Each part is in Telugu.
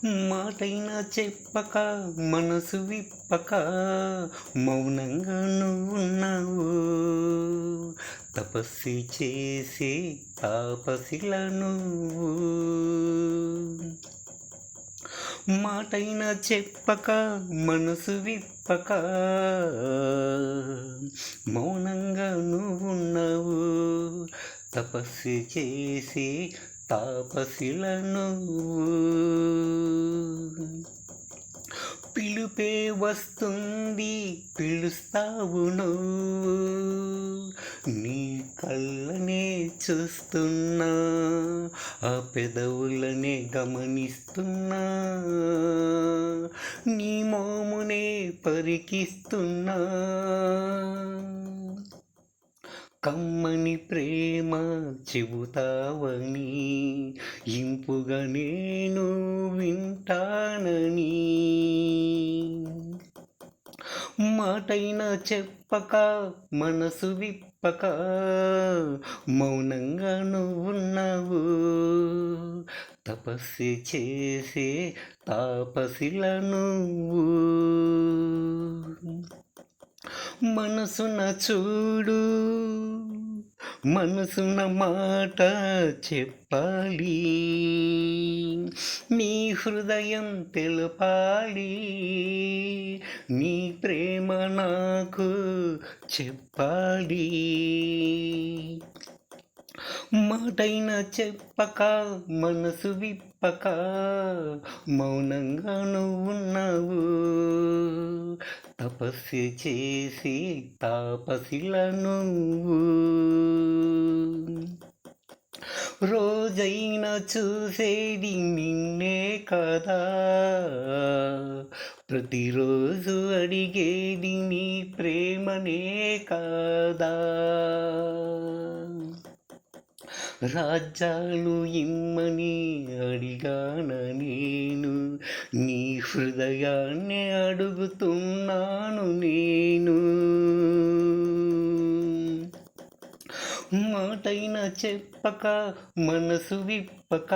మాటైనా చెప్పక మనసు విప్పక మౌనంగా నువ్వున్నావు. తపస్సు చేసే తాపసిలా నువ్వు. మాటైనా చెప్పక మనసు విప్పక మౌనంగా నువ్వున్నావు. తపస్సు చేసి తాపసిలా నువ్వు. పిలుపే వస్తుంది పిలుస్తావు నువ్వు. నీ కళ్ళనే చూస్తున్నా, ఆ పెదవులనే గమనిస్తున్నా, నీ మోమునే పరికిస్తున్నా. కమ్మని ప్రేమ చెబుతావని, ఇంపుగా నేను వింటానని. మాటైనా చెప్పక మనసు విప్పక మౌనంగా నువ్వున్నావు. తపస్సు చేసే తాపసిలా నువ్వు. మనసున చూడు, మనసున మాట చెప్పాలి, నీ హృదయం తెలపాలి, నీ ప్రేమ నాకు చెప్పాలి. మాటైనా చెప్పక మనసు విప్పక మౌనంగా నువ్వున్నావు. తపస్సు చేసి తాపసిలా నువ్వు. రోజైనా చూసేది నిన్నే కదా, ప్రతిరోజు అడిగేది నీ ప్రేమనే కాదా. రాజ్యాలు ఇమ్మని అడిగాన నేను, నీ హృదయాన్ని అడుగుతున్నాను నేను. మాటైనా చెప్పక మనసు విప్పక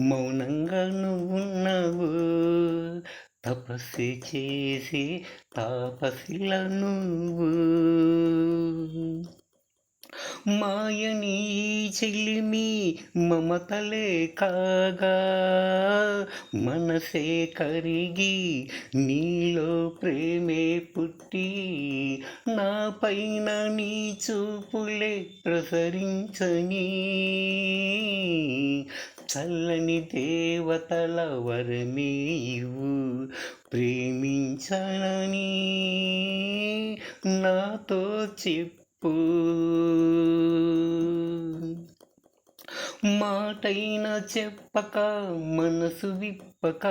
మౌనంగా నువ్వున్నావు. తపస్సు చేసి తాపసిలా నువ్వు. మాయని చెలిమి మమతలే కాగా, మనసే కరిగి నీలో ప్రేమే పుట్టి, నా పైన నీ చూపులే ప్రసరించని, చల్లని దేవతల వరమే ఇవ్వు ప్రేమించనని నాతో చెప్పు. మాటైనా చెప్పక మనసు విప్పక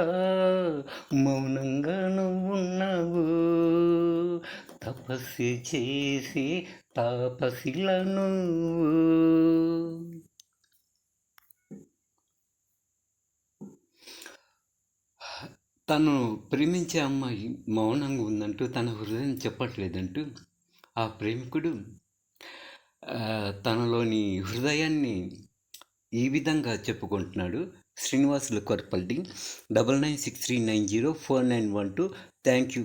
మౌనంగా నువ్వున్నావు. తపస్సు చేసి తాపసిలా నువ్వు. తను ప్రేమించే అమ్మాయి మౌనంగా ఉందంటూ, తన హృదయం చెప్పట్లేదంటూ ఆ ప్రేమికుడు తనలోని హృదయాన్ని ఈ విధంగా చెప్పుకుంటున్నాడు. శ్రీనివాసులు కొరపల్లి 9963904912. Thank you.